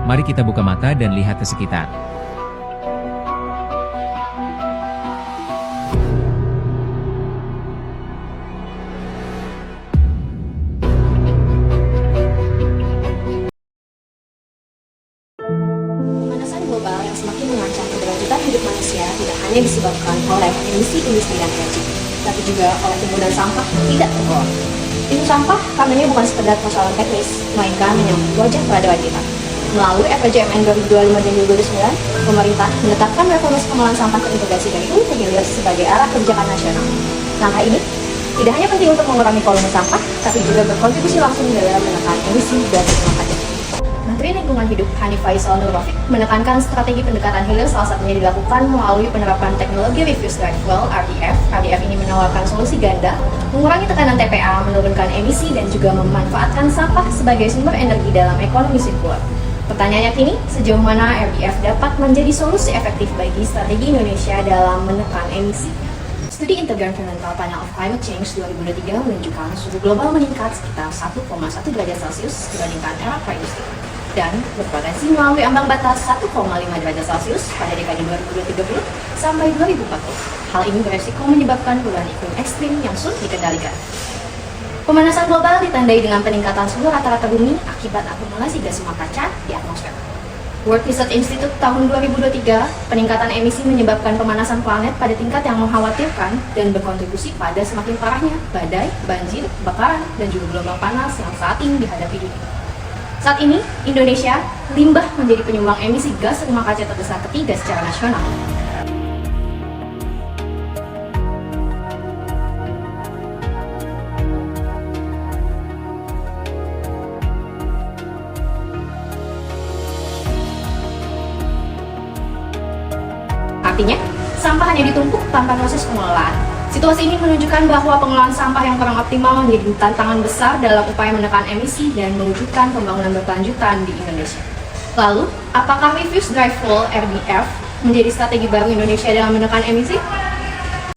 Mari kita buka mata dan lihat ke sekitar. Pemanasan global yang semakin mengancam keberlanjutan hidup manusia tidak hanya disebabkan oleh emisi industri dan energi, tapi juga oleh timbunan sampah tidak terkelola. Timbul sampah karenanya bukan sekedar persoalan teknis, melainkan menyangkut wajah peradaban kita. Melalui RPJMN 2025 dan 2029, pemerintah menetapkan reformasi pengelolaan sampah terintegrasi dan integritas sebagai arah kebijakan nasional. Langkah ini tidak hanya penting untuk mengurangi volume sampah, tapi juga berkontribusi langsung dalam menekan emisi gas rumah kaca. Menteri Lingkungan Hidup Hanif Faisal Nurrafiq menekankan strategi pendekatan hilir salah satunya dilakukan melalui penerapan teknologi Refuse Drive Well (RDF). RDF ini menawarkan solusi ganda, mengurangi tekanan TPA, menurunkan emisi, dan juga memanfaatkan sampah sebagai sumber energi dalam ekonomi sirkular. Pertanyaannya kini, sejauh mana RDF dapat menjadi solusi efektif bagi strategi Indonesia dalam menekan emisi? Studi Intergovernmental Panel of Climate Change 2023 menunjukkan suhu global meningkat sekitar 1,1 derajat Celcius dibandingkan era praindustri dan berpotensi melalui ambang batas 1,5 derajat Celcius pada dekade 2030 sampai 2040. Hal ini beresiko menyebabkan perubahan iklim ekstrim yang sulit dikendalikan. Pemanasan global ditandai dengan peningkatan suhu rata-rata bumi akibat akumulasi gas rumah kaca di atmosfer. World Research Institute tahun 2023, peningkatan emisi menyebabkan pemanasan planet pada tingkat yang mengkhawatirkan dan berkontribusi pada semakin parahnya badai, banjir, kebakaran, dan juga gelombang panas yang saat ini dihadapi dunia. Saat ini, Indonesia, limbah menjadi penyumbang emisi gas rumah kaca terbesar ketiga secara nasional. Artinya, sampah hanya ditumpuk tanpa proses pengelolaan. Situasi ini menunjukkan bahwa pengelolaan sampah yang kurang optimal menjadi tantangan besar dalam upaya menekan emisi dan mewujudkan pembangunan berkelanjutan di Indonesia. Lalu, apakah Refuse Drive Well (RDF) menjadi strategi baru Indonesia dalam menekan emisi?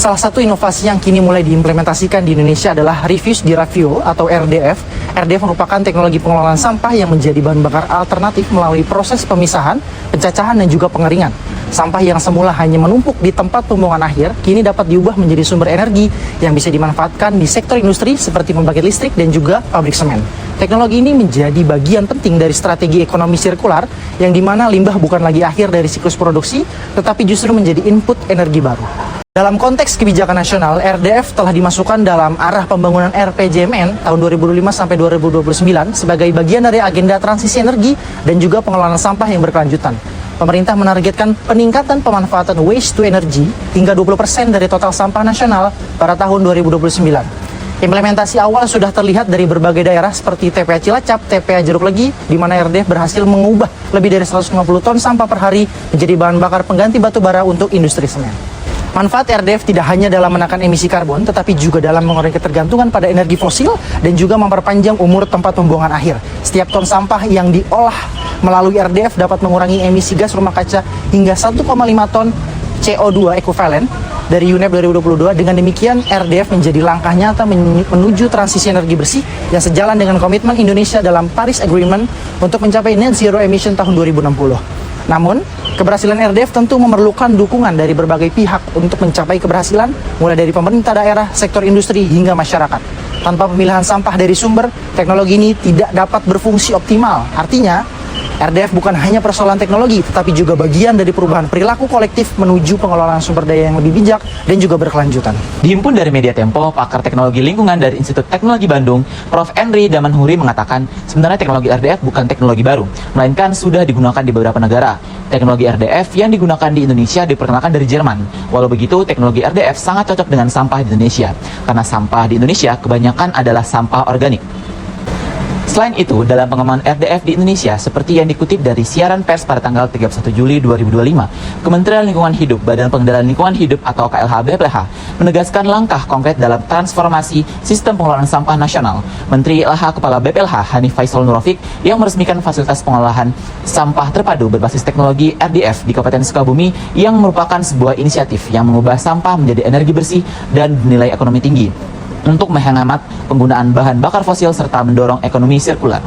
Salah satu inovasi yang kini mulai diimplementasikan di Indonesia adalah Refuse Drive Fuel atau RDF. RDF merupakan teknologi pengelolaan sampah yang menjadi bahan bakar alternatif melalui proses pemisahan, pencacahan, dan juga pengeringan. Sampah yang semula hanya menumpuk di tempat pembuangan akhir, kini dapat diubah menjadi sumber energi yang bisa dimanfaatkan di sektor industri seperti pembangkit listrik dan juga pabrik semen. Teknologi ini menjadi bagian penting dari strategi ekonomi sirkular, yang dimana limbah bukan lagi akhir dari siklus produksi, tetapi justru menjadi input energi baru. Dalam konteks kebijakan nasional, RDF telah dimasukkan dalam arah pembangunan RPJMN tahun 2005 sampai 2029 sebagai bagian dari agenda transisi energi dan juga pengelolaan sampah yang berkelanjutan. Pemerintah menargetkan peningkatan pemanfaatan waste to energy hingga 20% dari total sampah nasional pada tahun 2029. Implementasi awal sudah terlihat dari berbagai daerah seperti TPA Cilacap, TPA Jeruk Legi, di mana RDF berhasil mengubah lebih dari 150 ton sampah per hari menjadi bahan bakar pengganti batu bara untuk industri semen. Manfaat RDF tidak hanya dalam menekan emisi karbon, tetapi juga dalam mengurangi ketergantungan pada energi fosil dan juga memperpanjang umur tempat pembuangan akhir. Setiap ton sampah yang diolah melalui RDF dapat mengurangi emisi gas rumah kaca hingga 1,5 ton CO2 ekuivalen dari UNEP 2022. Dengan demikian, RDF menjadi langkah nyata menuju transisi energi bersih yang sejalan dengan komitmen Indonesia dalam Paris Agreement untuk mencapai net zero emission tahun 2060. Namun, keberhasilan RDF tentu memerlukan dukungan dari berbagai pihak untuk mencapai keberhasilan, mulai dari pemerintah daerah, sektor industri, hingga masyarakat. Tanpa pemilihan sampah dari sumber, teknologi ini tidak dapat berfungsi optimal. Artinya, RDF bukan hanya persoalan teknologi, tetapi juga bagian dari perubahan perilaku kolektif menuju pengelolaan sumber daya yang lebih bijak dan juga berkelanjutan. Dihimpun dari Media Tempo, pakar teknologi lingkungan dari Institut Teknologi Bandung, Prof. Henry Damanhuri mengatakan, sebenarnya teknologi RDF bukan teknologi baru, melainkan sudah digunakan di beberapa negara. Teknologi RDF yang digunakan di Indonesia diperkenalkan dari Jerman. Walau begitu, teknologi RDF sangat cocok dengan sampah di Indonesia, karena sampah di Indonesia kebanyakan adalah sampah organik. Selain itu, dalam pengembangan RDF di Indonesia, seperti yang dikutip dari siaran pers pada tanggal 31 Juli 2025, Kementerian Lingkungan Hidup, Badan Pengendalian Lingkungan Hidup atau KLH BPLH, menegaskan langkah konkret dalam transformasi sistem pengelolaan sampah nasional. Menteri LH Kepala BPLH, Hanif Faisal Nurrafiq, yang meresmikan fasilitas pengolahan sampah terpadu berbasis teknologi RDF di Kabupaten Sukabumi, yang merupakan sebuah inisiatif yang mengubah sampah menjadi energi bersih dan bernilai ekonomi tinggi untuk menghemat penggunaan bahan bakar fosil serta mendorong ekonomi sirkular.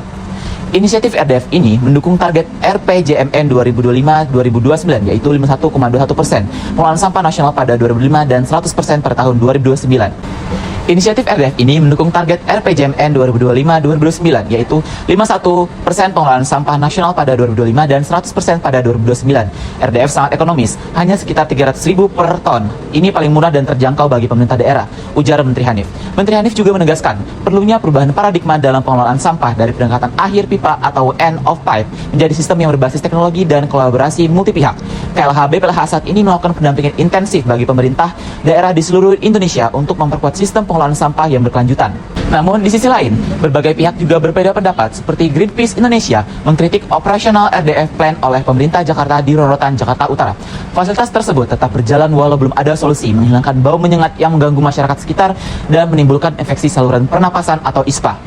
Inisiatif RDF ini mendukung target RPJMN 2025-2029 yaitu 51,21% pengelolaan sampah nasional pada 2005 dan 100% pada tahun 2029. Inisiatif RDF ini mendukung target RPJMN 2025-2029 yaitu 51% pengelolaan sampah nasional pada 2025 dan 100% pada 2029. RDF sangat ekonomis, hanya sekitar 300.000 per ton. Ini paling murah dan terjangkau bagi pemerintah daerah, ujar Menteri Hanif. Menteri Hanif juga menegaskan perlunya perubahan paradigma dalam pengelolaan sampah dari pendekatan akhir pipa atau end of pipe menjadi sistem yang berbasis teknologi dan kolaborasi multi pihak. KLH BPLH saat ini melakukan pendampingan intensif bagi pemerintah daerah di seluruh Indonesia untuk memperkuat sistem pengelolaan sampah yang berkelanjutan. Namun di sisi lain, berbagai pihak juga berbeda pendapat seperti Greenpeace Indonesia mengkritik operasional RDF Plan oleh pemerintah Jakarta di Rorotan, Jakarta Utara. Fasilitas tersebut tetap berjalan walau belum ada solusi menghilangkan bau menyengat yang mengganggu masyarakat sekitar dan menimbulkan infeksi saluran pernapasan atau ISPA.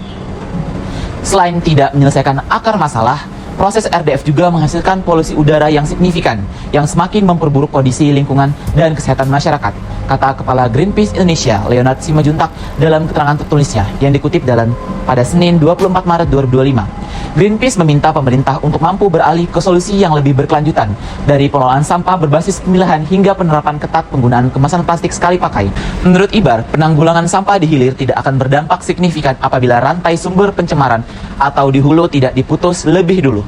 Selain tidak menyelesaikan akar masalah, proses RDF juga menghasilkan polusi udara yang signifikan, yang semakin memperburuk kondisi lingkungan dan kesehatan masyarakat, kata Kepala Greenpeace Indonesia, Leonard Simajuntak, dalam keterangan tertulisnya yang dikutip pada Senin 24 Maret 2025. Greenpeace meminta pemerintah untuk mampu beralih ke solusi yang lebih berkelanjutan, dari pengelolaan sampah berbasis pemilahan hingga penerapan ketat penggunaan kemasan plastik sekali pakai. Menurut Ibar, penanggulangan sampah di hilir tidak akan berdampak signifikan apabila rantai sumber pencemaran atau di hulu tidak diputus lebih dulu.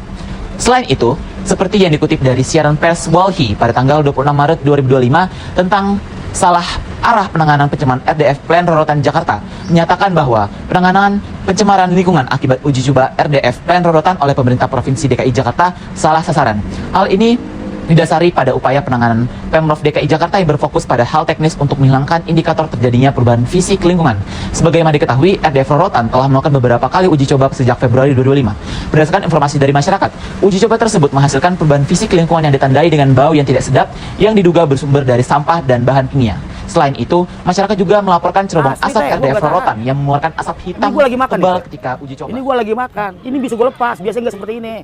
Selain itu, seperti yang dikutip dari siaran pers Walhi pada tanggal 26 Maret 2025 tentang salah arah penanganan pencemaran RDF Plan Rorotan Jakarta, menyatakan bahwa penanganan pencemaran lingkungan akibat uji coba RDF Plan Rorotan oleh pemerintah Provinsi DKI Jakarta salah sasaran. Hal ini didasari pada upaya penanganan Pemprov DKI Jakarta yang berfokus pada hal teknis untuk menghilangkan indikator terjadinya perubahan fisik lingkungan. Sebagaimana diketahui, RDF Rorotan telah melakukan beberapa kali uji coba sejak Februari 2025. Berdasarkan informasi dari masyarakat, uji coba tersebut menghasilkan perubahan fisik lingkungan yang ditandai dengan bau yang tidak sedap yang diduga bersumber dari sampah dan bahan kimia. Selain itu, masyarakat juga melaporkan cerobohan asap RDF Rorotan yang mengeluarkan asap hitam tebal ketika uji coba. Ini gue lagi makan, ini bisa gue lepas, biasanya nggak seperti ini.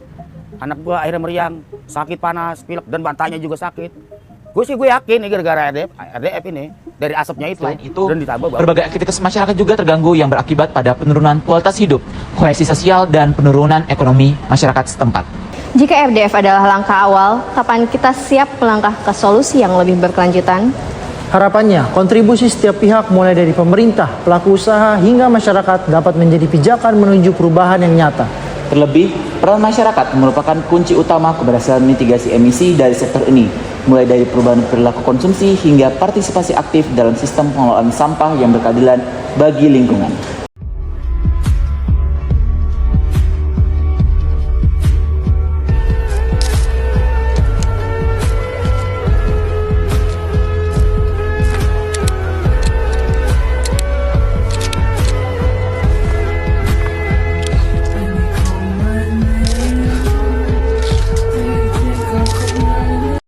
Anak gue akhirnya meriang, sakit panas, pilek, dan bantalnya juga sakit. Gue yakin ini gara-gara RDF ini, dari asapnya itu. Selain itu, dan ditambah berbagai aktivitas masyarakat juga terganggu yang berakibat pada penurunan kualitas hidup, kohesi sosial, dan penurunan ekonomi masyarakat setempat. Jika RDF adalah langkah awal, kapan kita siap melangkah ke solusi yang lebih berkelanjutan? Harapannya, kontribusi setiap pihak mulai dari pemerintah, pelaku usaha, hingga masyarakat dapat menjadi pijakan menuju perubahan yang nyata. Terlebih, peran masyarakat merupakan kunci utama keberhasilan mitigasi emisi dari sektor ini, mulai dari perubahan perilaku konsumsi hingga partisipasi aktif dalam sistem pengelolaan sampah yang berkeadilan bagi lingkungan.